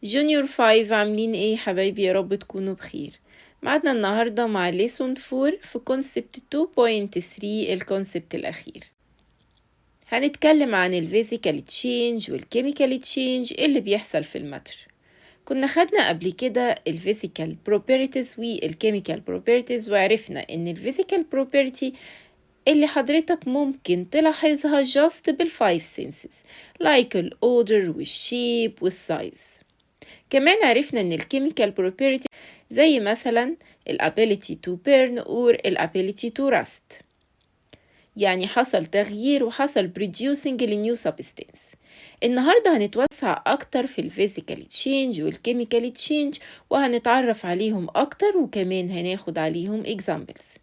جونيور 5 عاملين ايه حبايبي؟ يا رب تكونوا بخير. معادنا النهاردة مع ليسون 4 في كونسبت 2.3 الكونسبت الأخير. هنتكلم عن الفيزيكال تشينج والكيميكال تشينج اللي بيحصل في الماتر. كنا خدنا قبل كده الفيزيكال بروبرتيز والكيميكال بروبرتيز، وعرفنا ان الفيزيكال بروبرتي اللي حضرتك ممكن تلاحظها just بالفايف سينسز like الأودر والشيب والسايز. كمان عرفنا ان الكيميكال بروبرتي زي مثلا الability to burn or الability to rust، يعني حصل تغيير وحصل producing لنيو substance. النهاردة هنتوسع أكتر في الفيزيكال تشينج والكيميكال تشينج وهنتعرف عليهم أكتر، وكمان هناخد عليهم examples.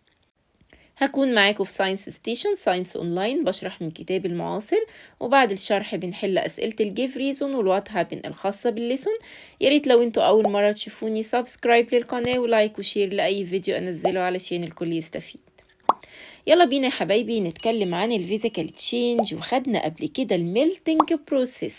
هكون معاكم في ساينس ستيشن ساينس اونلاين، بشرح من كتاب المعاصر، وبعد الشرح بنحل اسئله الجيف ريزون والوات هابن الخاصه بالليسون. ياريت لو انتوا اول مره تشوفوني سبسكرايب للقناه ولايك وشير لاي فيديو انزله علشان الكل يستفيد. يلا بينا يا حبايبي نتكلم عن الفيزيكال تشينج. وخدنا قبل كده الميلتنج بروسيس.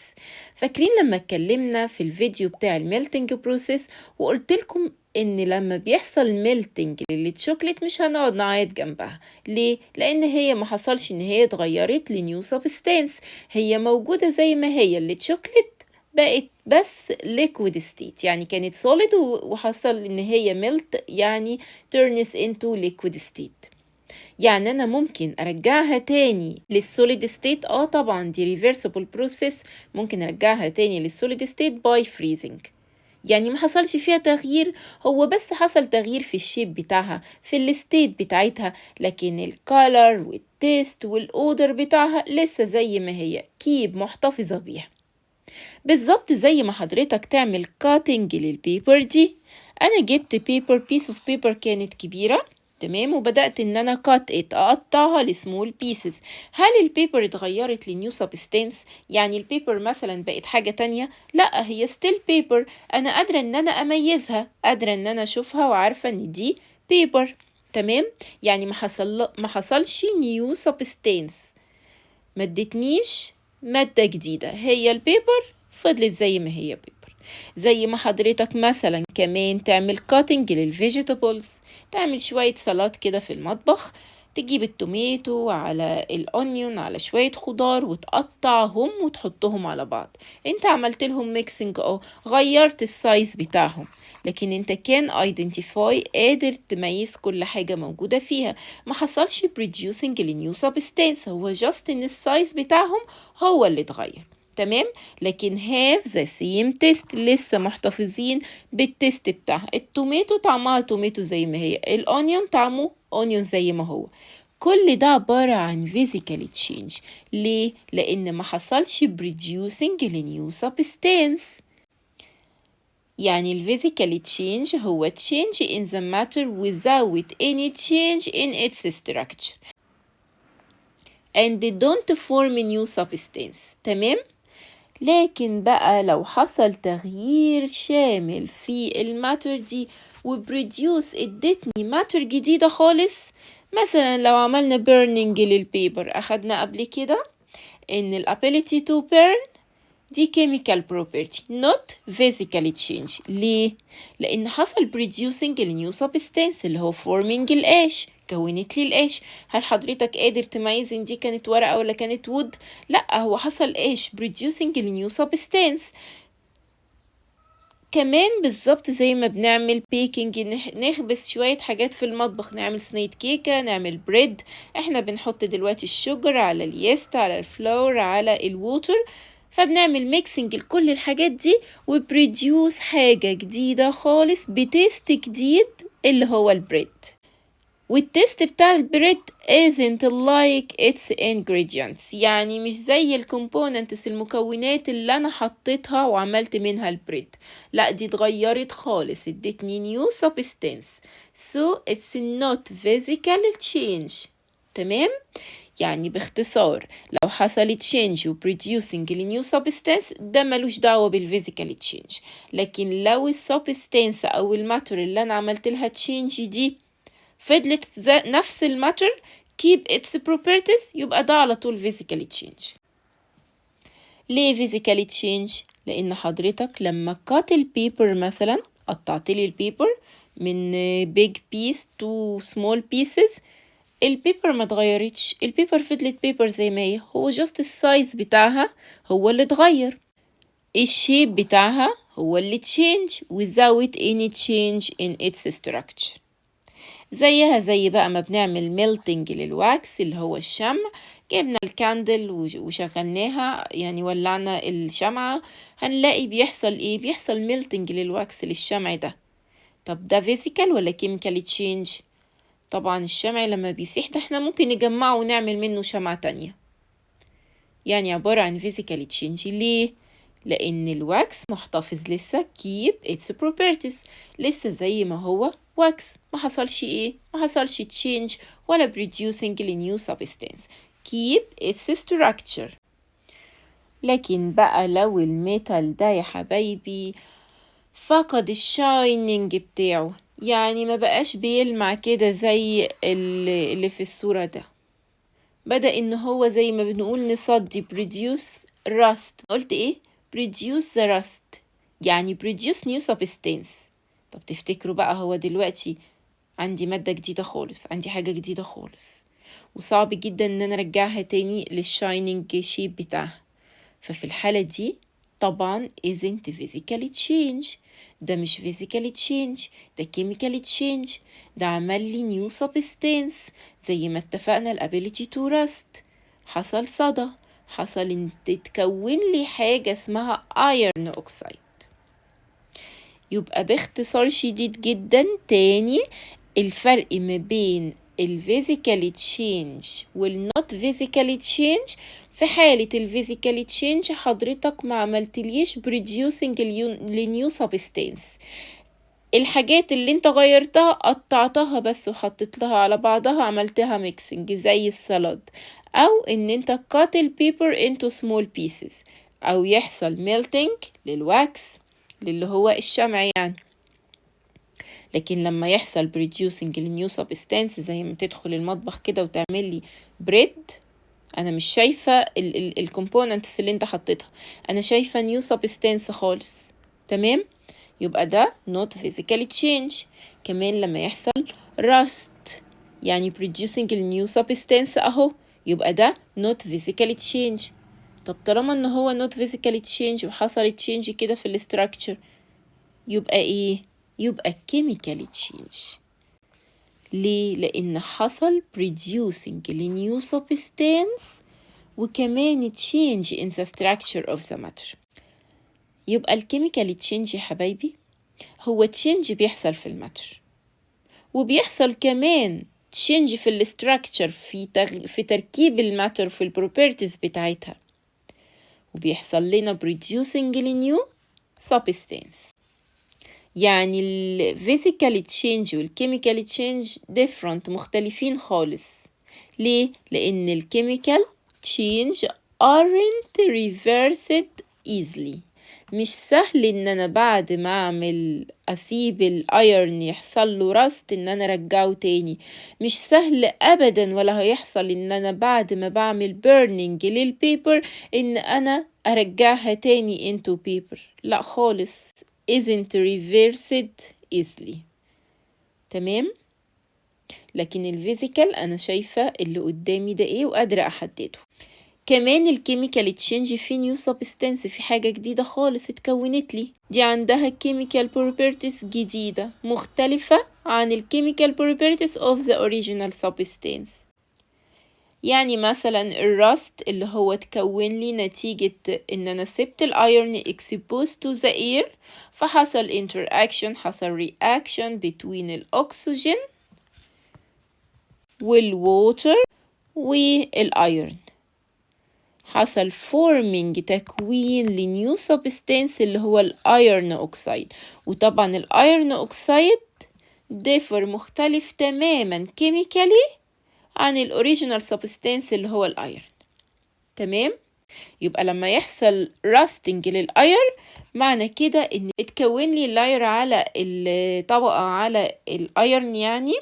فاكرين لما اتكلمنا في الفيديو بتاع الميلتنج بروسيس وقلت لكم ان لما بيحصل ميلتنج للشوكليت مش هنقعد نعيط جنبها. ليه؟ لان هي ما حصلش ان هي اتغيرت لنيو سبستانس، هي موجودة زي ما هي. الشوكليت بقت بس liquid state، يعني كانت solid وحصل ان هي melt، يعني turns into liquid state. يعني انا ممكن ارجعها تاني للسوليد ستيت. طبعا دي reversible process، ممكن ارجعها تاني للسوليد ستيت باي فريزنج. يعني ما حصلش فيها تغيير، هو بس حصل تغيير في الشيب بتاعها في الستيت بتاعتها، لكن الكالر والتيست والاودر بتاعها لسه زي ما هي، كيب محتفظة بيها. بالظبط زي ما حضرتك تعمل كاتنج للبيبر دي. انا جبت بيس اوف بيبر كانت كبيرة، تمام، وبدأت ان انا اقطعها لسمول بيسز. هل البيبر اتغيرت لنيو سبستانس؟ يعني البيبر مثلا بقت حاجة تانية؟ لا، هي ستيل بيبر. انا قادرة ان انا اميزها، قادرة ان انا اشوفها وعارفة ان دي بيبر. تمام، يعني ما حصلش نيو سبستانس، ما ادتنيش مادة جديدة، هي البيبر فضلت زي ما هي بيبر. زي ما حضرتك مثلا كمان تعمل كاتنج للفيجيتابلز، تعمل شوية سلطات كده في المطبخ، تجيب التوميتو على الأونيون على شوية خضار وتقطعهم وتحطهم على بعض. انت عملت لهم ميكسنج، غيرت السايز بتاعهم، لكن انت كان ايدنتيفاي، قادر تميز كل حاجة موجودة فيها. ما حصلش producing لنيو سبستانس، هو جاست ان السايز بتاعهم هو اللي اتغير. تمام، لكن have the same taste، لسه محتفظين بالتيست بتاعها. التوميتو طعمها توميتو زي ما هي، الأونيون طعمه أونيون زي ما هو. كل ده عبارة عن physical change. ليه؟ لأن ما حصلش producing لنيو substance. يعني ال physical change هو change in the matter without any change in its structure and don't form new substance. تمام؟ لكن بقى لو حصل تغيير شامل في الماتر دي وبروديوس ادتني ماتر جديدة خالص، مثلا لو عملنا burning للبيبر، أخدنا قبل كده إن ability to burn دي chemical property not physical change. ليه؟ لأن حصل producing new substance اللي هو forming القاش، كونت لي القاش. هل حضرتك قادر تميز ان دي كانت ورقة ولا كانت وود؟ لا، هو حصل قاش producing new substance. كمان بالظبط زي ما بنعمل بيكنج، نخبز شوية حاجات في المطبخ، نعمل صينية كيكة، نعمل بريد، احنا بنحط دلوقتي الشوجر على اليست على الفلور على الووتر، فبنعمل ميكسنج لكل الحاجات دي وبريديوس حاجة جديدة خالص بتيست جديد اللي هو البريد. والتيست بتاع البريد isn't like its ingredients، يعني مش زي الكومبوننتس المكونات اللي انا حطيتها وعملت منها البريد. لا، دي اتغيرت خالص، ادتني new substance. so it's not physical change. تمام، يعني باختصار لو حصل change و producing new substance ده ملوش دعوة بالphysical change. لكن لو السبستانس او الماتر اللي انا عملت لها change دي فضلت نفس الماتر keep its properties، يبقى ده على طول physical change. ليه physical change؟ لأن حضرتك لما cut البيبر مثلا، قطعت لي البيبر من big piece to small pieces، البيبر ما اتغيرتش، البيبر فضلت بيبر زي ما هو just السايز بتاعها هو اللي اتغير، الشيب بتاعها هو اللي change without any change in its structure. زيها زي بقى ما بنعمل ميلتنج للواكس اللي هو الشمع، جبنا الكاندل وشغلناها، يعني ولعنا الشمعة، هنلاقي بيحصل ايه؟ بيحصل ميلتنج للواكس للشمع ده. طب ده فيزيكال ولا كيميكال تشينج؟ طبعا الشمع لما بيسيح ده احنا ممكن نجمعه ونعمل منه شمعة تانية، يعني عبارة عن فيزيكال تشينج. ليه؟ لأن الواكس محتفظ لسه keep its properties، لسه زي ما هو واكس، ما حصلش ايه؟ ما حصلش change ولا producing new substance، keep its structure. لكن بقى لو الميتال ده يا حبايبي فقد الشايننج بتاعه، يعني ما بقاش بيلمع كده زي اللي في الصورة ده، بدأ ان هو زي ما بنقول نصدي produce rust. قلت ايه؟ produce the rust، يعني produce new substance. طب تفتكروا بقى هو دلوقتي عندي مادة جديدة خالص، عندي حاجة جديدة خالص، وصعب جدا ان انا ارجعها تاني للشايننج شيب بتاعها، ففي الحالة دي طبعا isn't physically change، ده مش physically change، ده chemical change، ده عمل لي new substance. زي ما اتفقنا ال ability to rust، حصل صدى، حصل ان تتكون لي حاجة اسمها iron oxide. يبقى باختصار شديد جدا تاني، الفرق ما بين الفيزيكالي تشينج والنوت فيزيكالي تشينج، في حالة الفيزيكالي تشينج حضرتك ما عملتليش بريديوسنج لنيو سبستانس، الحاجات اللي انت غيرتها قطعتها بس وحطيت لها على بعضها، عملتها ميكسنج زي السلاد، او ان انت cut البيبر into small pieces، او يحصل melting للواكس اللي هو الشمع يعني. لكن لما يحصل producing لنيو سبستانس، زي ما تدخل المطبخ كده وتعمل لي بريد، انا مش شايفة الكومبوننتس اللي انت حطيتها، انا شايفة نيو سبستانس خالص. تمام؟ يبقى ده not physical change. كمان لما يحصل rust، يعني producing new substance اهو، يبقى ده not physical change. طب طالما ان هو not physical change وحصل change كده في الستراكشر، يبقى ايه؟ يبقى chemical change. ليه؟ لان حصل producing new substance وكمان change in the structure of the matter. يبقى الكيميكال تشينج يا حبايبي هو تشينج بيحصل في الماتر، وبيحصل كمان تشينج في الاستراكشر، في تركيب الماتر، في البروبرتيز بتاعتها، وبيحصل لنا producing new substance. يعني الفيزيكال تشينج والكيميكال تشينج different، مختلفين خالص. ليه؟ لأن الكيميكال تشينج aren't reversed easily، مش سهل ان انا بعد ما اسيب الايرن يحصل له راست ان انا ارجعه تاني، مش سهل ابدا، ولا هيحصل ان انا بعد ما بعمل بيرنينج للبيبر ان انا ارجعها تاني into paper، لا خالص، isn't reversed easily. تمام؟ لكن الفيزيكال انا شايفة اللي قدامي ده ايه وقادرة احدده. كمان الكيميكال تشينج في نيو سبستانس، في حاجة جديدة خالص اتكونت لي، دي عندها كيميكال بروبرتيز جديدة مختلفة عن الكيميكال بروبرتيز of the original substance. يعني مثلا الراست اللي هو اتكون لي نتيجة ان انا سبت الايرن exposed to the air، فحصل interaction، حصل reaction between الاكسجين والووتر والايرن، حصل forming تكوين لنيو سبستانس اللي هو الايرن اوكسايد. وطبعا الايرن اوكسايد ديفر، مختلف تماما كيميكالي عن الاوريجينال سبستانس اللي هو الايرن. تمام؟ يبقى لما يحصل راستنج للاير، معنى كده ان اتكون لي لاير على الطبقة على الايرن، يعني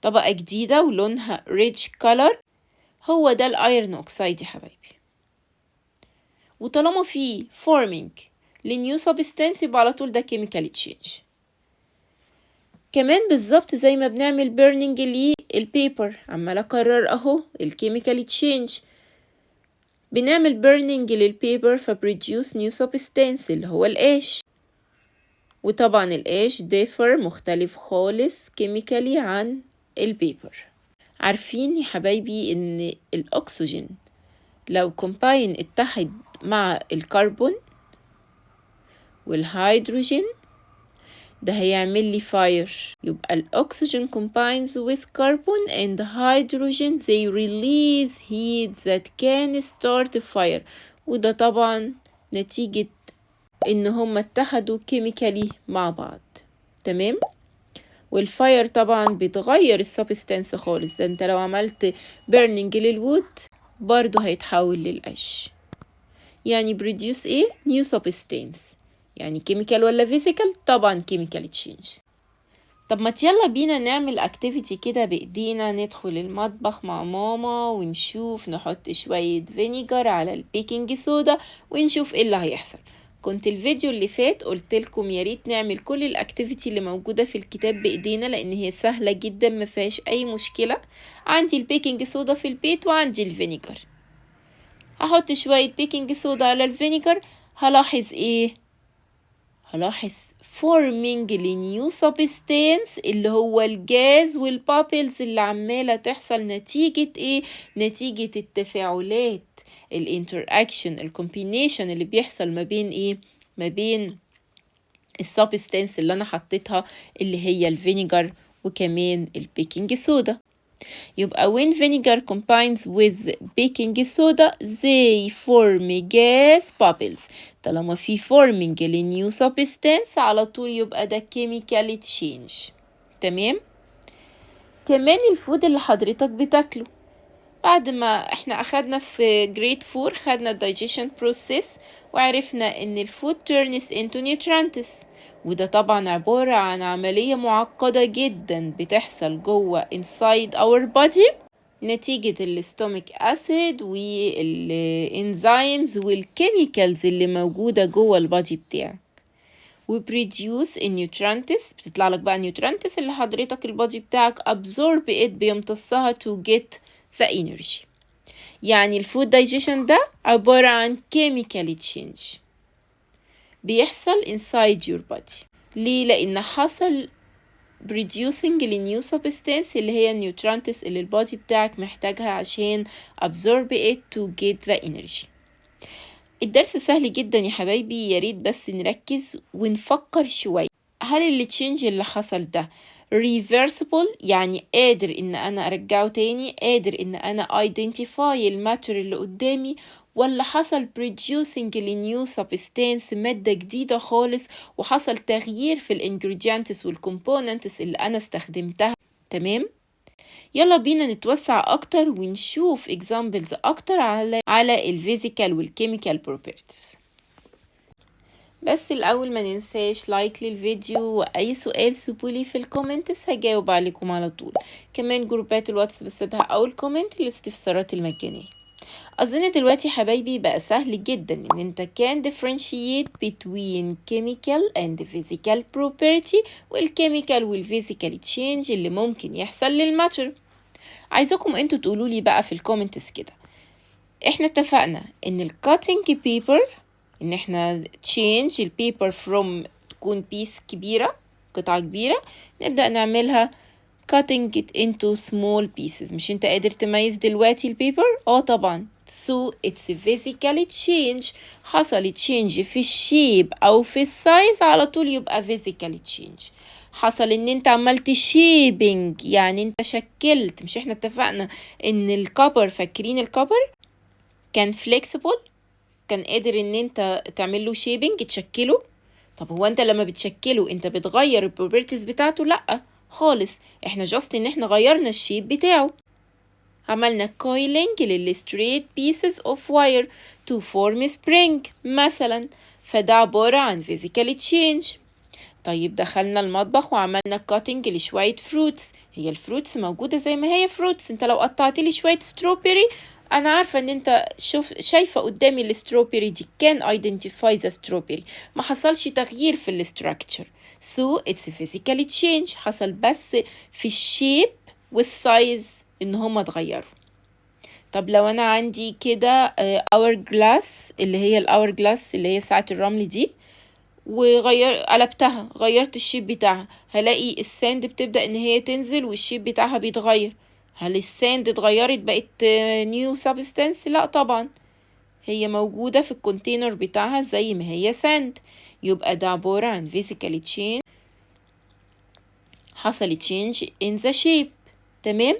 طبقة جديدة ولونها ريدج كولر، هو ده الايرن اوكسايد يا حبايبي. وطالما في forming لنيو substance يبقى على طول ده chemical change. كمان بالظبط زي ما بنعمل burning للبيبر، عمال اكرر اهو الكيميكال تشينج. بنعمل burning للبيبر فبروديوس نيو substance اللي هو القاش، وطبعا القاش differ مختلف خالص كيميكالي عن البيبر. عارفين يا حبايبي ان الاكسجين لو كومباين اتحد مع الكربون والهيدروجين ده هيعمل لي fire. يبقى الأكسجين combines with carbon and hydrogen, they release heat that can start a fire. وده طبعا نتيجة ان هم اتحدوا كيميكالي مع بعض. تمام؟ والفاير طبعا بتغير السبستانس خالص، ده انت لو عملت burning للوود برضو هيتحول للقش. يعني produce ايه؟ new substance. يعني chemical ولا physical؟ طبعا chemical change. طب ما يلا بينا نعمل activity كده بإيدينا، ندخل المطبخ مع ماما ونشوف نحط شوية فينيجر على البيكنج صودا ونشوف ايه اللي هيحصل. كنت الفيديو اللي فات قلت لكم يا ريت نعمل كل الاكتيفيتي اللي موجودة في الكتاب بإيدينا لأن هي سهلة جدا ما فيهاش أي مشكلة. عندي البيكنج صودا في البيت وعندي الفينيجر. هحط شوية بيكنج صودا على الفينيجر، هلاحظ ايه؟ هلاحظ forming لنيو substance اللي هو الجاز والبابلز اللي عمالة تحصل نتيجة ايه؟ نتيجة التفاعلات، الانتراكشن، الكومبينيشن اللي بيحصل ما بين ايه؟ ما بين السبستانس اللي انا حطيتها اللي هي الفينيجر وكمان البيكنج صودا. يبقى when vinegar combines with baking soda they form gas bubbles. طالما في forming لنيو substance على طول يبقى ده chemical change. تمام؟ كمان الفود اللي حضرتك بتاكله بعد ما احنا اخدنا في grade 4 خدنا digestion process وعرفنا ان الفود turns into nutrients، وده طبعا عبارة عن عملية معقدة جدا بتحصل جوه inside our body نتيجة الستومك أسيد والإنزيمز والكيميكالز اللي موجودة جوه البادي بتاعك. وبريديوس النيوترانتس، بتطلع لك بقى النيوترانتس اللي حضرتك البادي بتاعك absorb it بيمتصها to get the energy. يعني الفود دايجيشن ده عبارة عن chemical change بيحصل inside your body. ليه؟ لأن حصل producing لنيو substance اللي هي النيوترانتس اللي البادي بتاعك محتاجها عشان absorb it to get the energy. الدرس سهل جدا يا حبايبي، يا ريت بس نركز ونفكر شوية. هل اللي change اللي حصل ده reversible؟ يعني قادر ان انا ارجعه تاني، قادر ان انا identify الماتر اللي قدامي، ولا حصل producing لنيو substance مادة جديدة خالص وحصل تغيير في الانجريدينتس والكومبوننتس اللي انا استخدمتها. تمام؟ يلا بينا نتوسع اكتر ونشوف examples اكتر على الفيزيكال والكيميكال properties. بس الاول ما ننساش لايك للفيديو، واي سؤال سيبولي في الكومنتس هجاوب عليكم على طول. كمان جروبات الواتس بسيبها او الكومنت للاستفسارات المجانية. اظن دلوقتي حبايبي بقى سهل جدا ان انت كان differentiate between chemical and physical property والchemical والphysical change اللي ممكن يحصل للماتر. عايزاكم انتوا تقولوا لي بقى في الكومنتس كده، احنا اتفقنا ان الكاتنج بيبر ان احنا change البيبر from تكون بيس كبيرة، قطعة كبيرة، نبدأ نعملها cutting it into small pieces. مش انت قادر تميز دلوقتي البيبر؟ طبعا. so it's physical change، حصل change في الشيب او في السايز على طول يبقى physical change. حصل ان انت عملت شيبنج يعني انت شكلت، مش احنا اتفقنا ان الكبر، فاكرين الكبر كان flexible، كان قادر ان انت تعمل له شيبنج تشكله. طب هو انت لما بتشكله انت بتغير البروبرتيز بتاعته؟ لا خالص، احنا جاست ان احنا غيرنا الشيب بتاعه، عملنا coiling للstraight pieces of wire to form spring مثلا، فده عبارة عن physical change. طيب دخلنا المطبخ وعملنا cutting لشوية fruits، هي الفروتس موجودة زي ما هي fruits، انت لو قطعت لي شوية strawberry انا عارفة ان انت شايفة قدامي الستروبري دي، كان identify the strawberry، ما حصلش تغيير في الستراكتشر. so it's physically change، حصل بس في الشيب والسايز ان هما اتغيروا. طب لو انا عندي كده اور جلاس، اللي هي الاور جلاس اللي هي ساعة الرمل دي، قلبتها، غيرت الشيب بتاعها، هلاقي الساند بتبدأ ان هي تنزل والشيب بتاعها بيتغير. هل الساند اتغيرت بقت نيو سابستنس؟ لا طبعا، هي موجودة في الكونتينر بتاعها زي ما هي ساند. يبقى ده عبارة عن physically change، حصل change in the shape. تمام.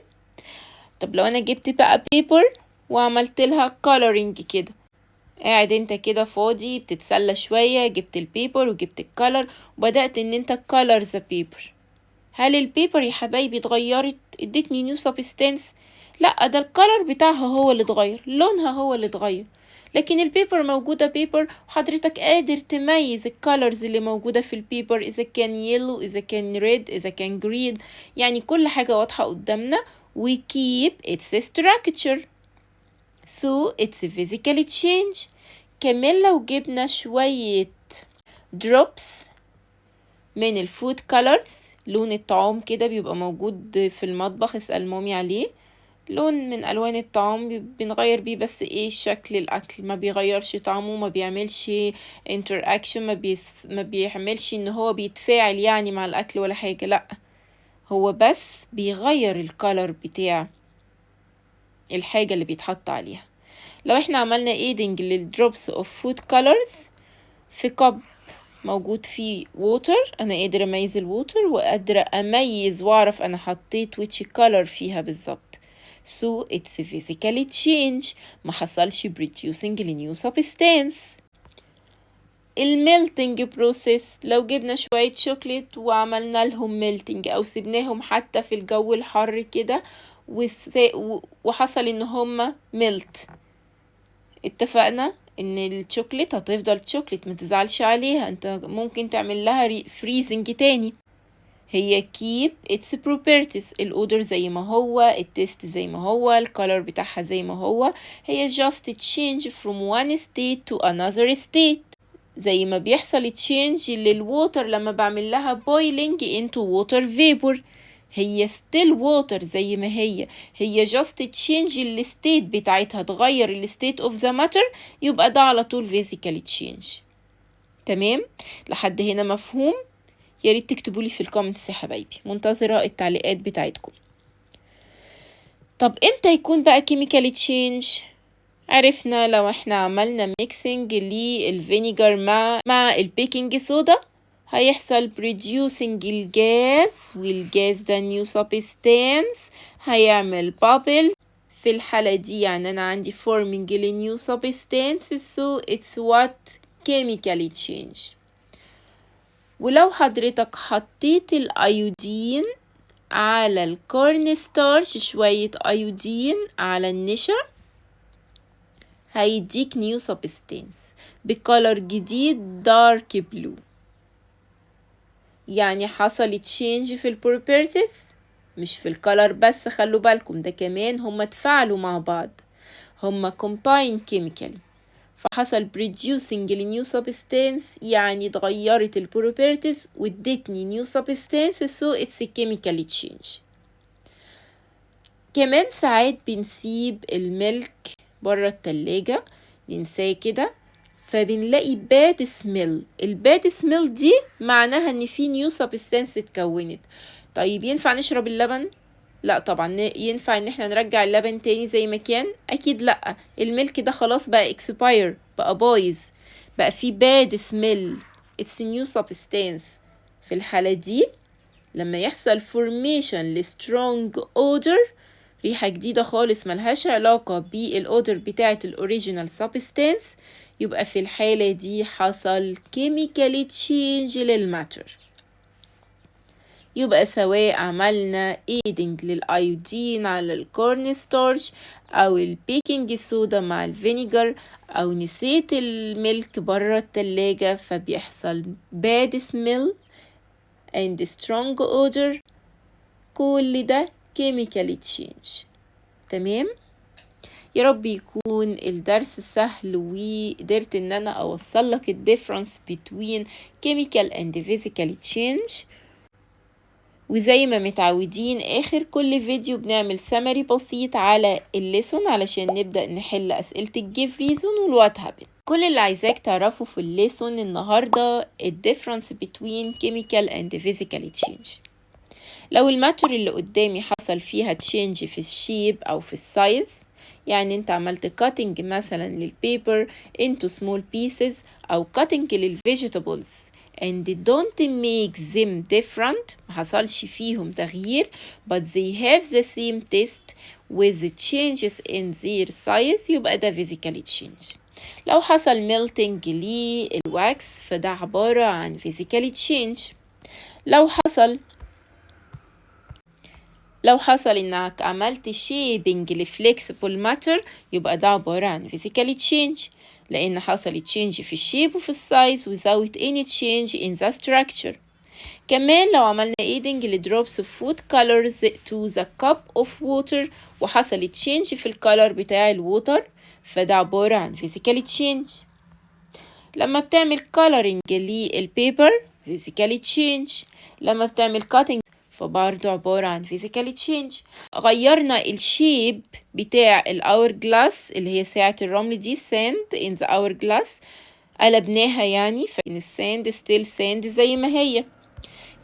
طب لو انا جبت بقى بيبر وعملت لها coloring كده، قاعد انت كده فاضي بتتسلى شوية، جبت البيبر وجبت الكالر وبدأت ان انت color the paper. هل البيبر يا حبايبي اتغيرت ادتني نيو سبستانس؟ لا، ده الكالر بتاعها هو اللي اتغير، لونها هو اللي اتغير. لكن البيبر موجودة بيبر، وحضرتك قادر تميز الكالرز اللي موجودة في البيبر، اذا كان يلو، اذا كان ريد، اذا كان جرين، يعني كل حاجة واضحة قدامنا. we keep its structure so it's physically change. كمان لو جبنا شوية drops من الفود colors، لون الطعام كده بيبقى موجود في المطبخ، اسأل مامي عليه، لون من ألوان الطعام بنغير بيه بس ايه شكل الأكل، ما بيغيرش طعمه، ما بيعملش interaction، ما بيعملش ان هو بيتفاعل يعني مع الأكل ولا حاجة، لأ، هو بس بيغير الكالر بتاع الحاجة اللي بيتحط عليها. لو احنا عملنا aiding للدروبس of food colors في كوب موجود فيه water، انا قادرة اميز الووتر وقادرة اميز واعرف انا حطيت which color فيها بالظبط. so it's physically change، ما حصلش producing new substance. الميلتنج بروسيس، لو جبنا شوية شوكليت وعملنا لهم ميلتنج او سيبناهم حتى في الجو الحر كده وحصل ان هما ميلت، اتفقنا ان الشوكليت هتفضل شوكليت، ما تزعلش عليها، انت ممكن تعمل لها فريزنج تاني. هي keep its properties، الأودر زي ما هو، التيست زي ما هو، الكولر بتاعها زي ما هو، هي just change from one state to another state، زي ما بيحصل change للووتر لما بعمل لها boiling into water vapor. هي still water زي ما هي just change الستيت بتاعتها، تغير الستيت of the matter، يبقى ده على طول physically change. تمام؟ لحد هنا مفهوم؟ يا ريت تكتبوا لي في الكومنتس يا حبايبي، منتظرة التعليقات بتاعتكم. طب امتى يكون بقى chemical change؟ عرفنا لو احنا عملنا ميكسنج للفينيجر مع البيكنج صودا، هيحصل producing الجاز، والجاز ده new substance هيعمل bubbles. في الحالة دي يعني أنا عندي forming new substance، so it's what chemically change. ولو حضرتك حطيت الأيودين على الكورن ستارش، شوية أيودين على النشا، هيديك نيو سبستانس بكولر جديد دارك بلو. يعني حصل تشينج في البروبرتيز، مش في الكولر بس، خلوا بالكم ده كمان هما تفاعلوا مع بعض، هما combine chemically، فحصل producing لنيو substance، يعني اتغيرت البروبرتيز وادتني نيو substance، so it's a chemical change. كمان ساعات بنسيب الملك برا التلاجة، ننساه كده، فبنلاقي bad smell. الباد سميل دي معناها ان في نيو سبستانس اتكونت. طيب ينفع نشرب اللبن؟ لا طبعا. ينفع ان احنا نرجع اللبن تاني زي ما كان؟ اكيد لا، الملك ده خلاص بقى expire، بقى بايظ، بقى في bad smell، it's a new substance. في الحالة دي لما يحصل formation ل strong odor، ريحة جديدة خالص ملهاش علاقة بالأودر بتاعة الأوريجينال سابستانس، يبقى في الحالة دي حصل chemical change للماتر. يبقى سواء عملنا aiding للأيودين على الكورن ستارش، أو البيكنج صودا مع الفينيجر، أو نسيت الملك برا التلاجة، فبيحصل bad smell and strong odor، كل ده chemical change. تمام؟ يا رب يكون الدرس سهل وقدرت ان انا اوصل لك الديفرنس between chemical and physical change. وزي ما متعودين آخر كل فيديو بنعمل سمري بسيط على الليسون علشان نبدأ نحل أسئلة الجيف ريزون والوات هابن. كل اللي عايزاك تعرفه في الليسون النهاردة الديفرنس between chemical and physical change. لو الماتر اللي قدامي حصل فيها تشينج في الشيب أو في السايز، يعني انت عملت cutting مثلا للبيبر into small pieces أو cutting للvegetables and don't make them different، محصلش فيهم تغيير but they have the same taste with the changes in their size، يبقى ده physical change. لو حصل melting للواكس فده عبارة عن physical change. لو حصل انك عملت shaping لفليكسبل ماتر يبقى ده عبارة عن physical change، لان حصل change في الشيب وفي السايز without any change in the structure. كمان لو عملنا adding لدروبس of food colors to the cup of water وحصل change في الكالر بتاع الووتر فده عبارة عن physical change. لما بتعمل coloring للبيبر physical change. لما بتعمل cutting فبرضه عبارة عن physical change. غيرنا الشيب بتاع الأور جلاس اللي هي ساعة الرمل دي sand in the hourglass، قلبناها يعني فإن الساند still sand زي ما هي.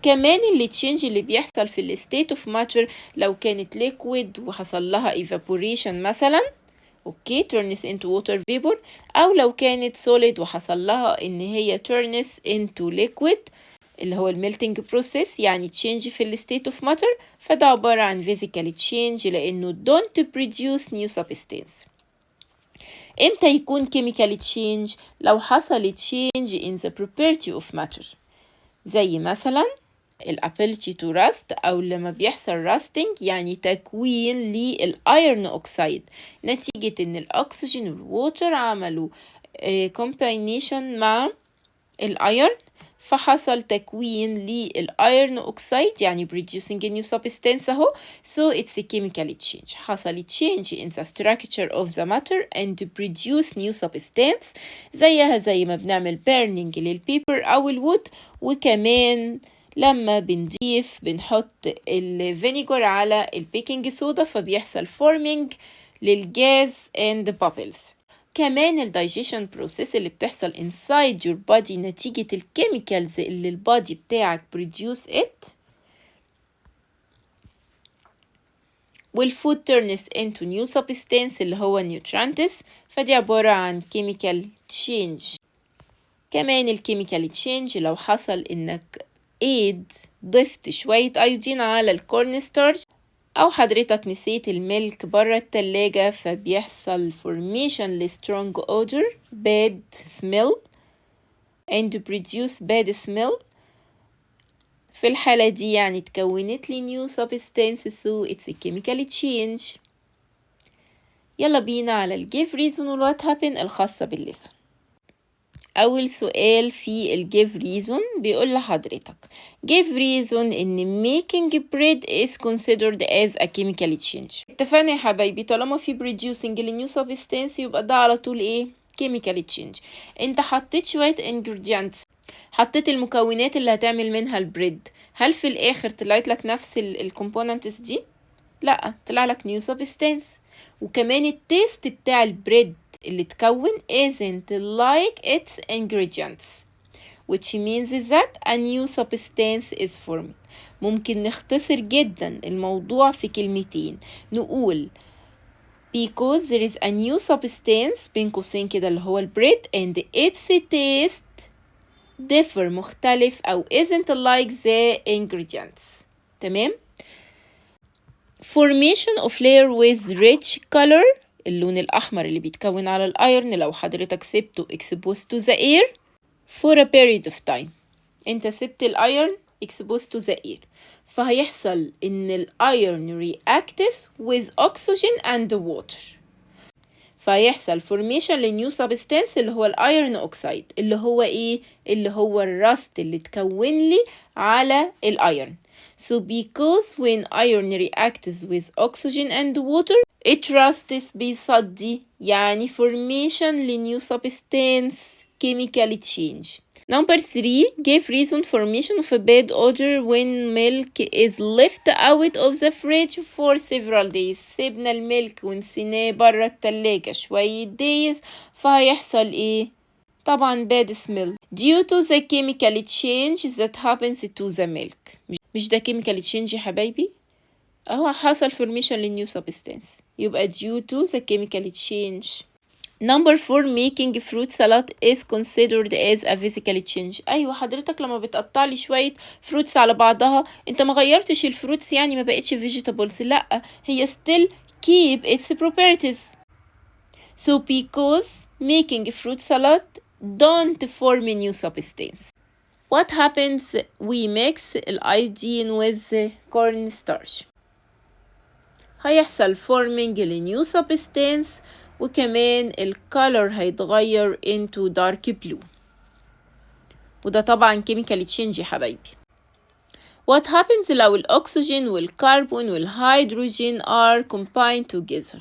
كمان اللي تشينج اللي بيحصل في الستيت اوف ماتر لو كانت liquid وحصل لها evaporation مثلا اوكي turns into water vapor، او لو كانت solid وحصل لها ان هي turns into liquid اللي هو الميلتنج بروسيس، يعني تشينج في الستيت اوف ماتر فده عبارة عن physical change لانه don't produce new substance. امتى يكون chemical change؟ لو حصل change in the property of matter، زي مثلا الابيلتي تو راست او لما بيحصل راستنج يعني تكوين للايرن اوكسايد نتيجة ان الاكسجين والووتر عملوا كومباينيشن مع الايرن فحصل تكوين للايرن اوكسايد يعني producing a new substance اهو. so it's a chemical change. حصل change in the structure of the matter and produce new substance زيها زي ما بنعمل burning للبيبر او الوود. وكمان لما بنحط الفينيجر على البيكنج صودا فبيحصل forming للجاز and bubbles. كمان الدايجيشن بروسيس اللي بتحصل inside your body نتيجة الكيميكالز اللي البادي بتاعك produce it، والفود turns into new substance اللي هو nutrients فدي عبارة عن chemical change. كمان الكيميكال change لو حصل انك ضفت شوية ايودين على الكورن ستارش او حضرتك نسيت الميلك برا التلاجة فبيحصل formation ل strong odor bad smell and produce bad smell. في الحالة دي يعني تكونت لي new substance so it's a chemical change. يلا بينا على الجيف ريزون والوات هابن الخاصة بالليسون. أول سؤال في الجيف ريزون بيقول لحضرتك give reason إن making bread is considered as a chemical change. اتفقنا يا حبايبي طالما في producing new substance يبقى ده على طول إيه؟ chemical change. انت حطيت شوية ingredients، حطيت المكونات اللي هتعمل منها البريد، هل في الآخر طلعت لك نفس الكومبوننتس دي؟ لأ، طلع لك new substance. وكمان التيست بتاع البريد اللي تكون isn't like its ingredients which means that a new substance is formed. ممكن نختصر جدا الموضوع في كلمتين نقول because there is a new substance بين قوسين كده اللي هو البريد and its taste differ مختلف أو isn't like the ingredients. تمام؟ formation of layer with rich color اللون الأحمر اللي بيتكون على الأيرن لو حضرتك سبته exposed to the air for a period of time. انت سبت الأيرن exposed to the air فهيحصل ان الأيرن reacts with oxygen and water فهيحصل formation لنيو substance اللي هو الأيرن أوكسايد اللي هو ايه؟ اللي هو الراست اللي تكون لي على الأيرن. So because when iron reacts with oxygen and water it rusts بيصدي يعني formation لnew substance chemical change. Number 3 gave reason formation of a bad odor when milk is left out of the fridge for several days. سيبنا الملك ونسيناه برا التلاجة شوية days فهيحصل ايه؟ طبعا bad smell due to the chemical change that happens to the milk. مش ده chemical change يا حبايبي؟ اهو حصل formation لنيو substance يبقى due to the chemical change. Number 4 making fruit salad is considered as a physical change. ايوه حضرتك لما بتقطع لي شويه fruits على بعضها انت ما غيرتش الفروتس يعني ما بقتش vegetables، لا هي still keep its properties. So because making fruit salad don't form a new substance. What happens we mix iodine with corn starch؟ هيحصل forming a new substance وكمان الكالر هيتغير into dark blue وده طبعا chemical change يا حبايبي. What happens لو الأكسجين والكربون والهيدروجين are combined together؟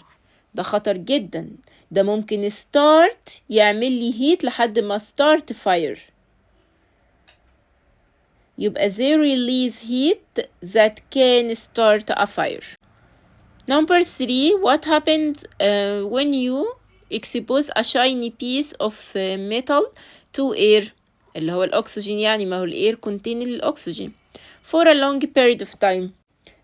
ده خطر جدا، ده ممكن start يعمل لي heat لحد ما start fire، يبقى they release heat that can start a fire. Number 3 what happens when you expose a shiny piece of metal to air اللي هو الأكسجين يعني ما هو الair contain الأكسجين for a long period of time.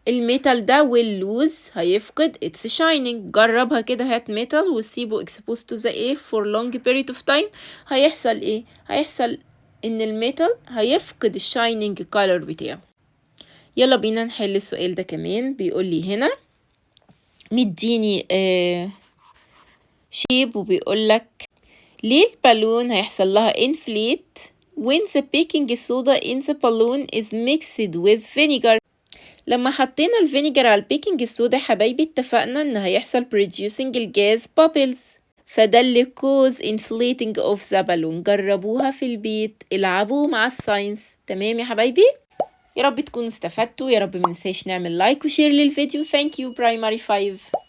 الميتال ده will lose هيفقد its shining. جربها كده، هات ميتال وسيبه exposed to the air for long period of time هيحصل ايه؟ هيحصل ان الميتال هيفقد الشايننج color بتاعه. يلا بينا نحل السؤال ده كمان. بيقول لي هنا مديني شيب وبيقول لك ليه البالون هيحصل لها inflate when the baking soda in the balloon is mixed with vinegar. لما حطينا الفينيجر على البيكنج السودا حبايبي اتفقنا ان هيحصل producing الجاز bubbles، فده اللي cause inflating of the balloon. جربوها في البيت، العبوا مع الساينس. تمام يا حبايبي؟ يا رب تكونوا استفدتوا، يا رب مننساش نعمل لايك وشير للفيديو. Thank you primary 5.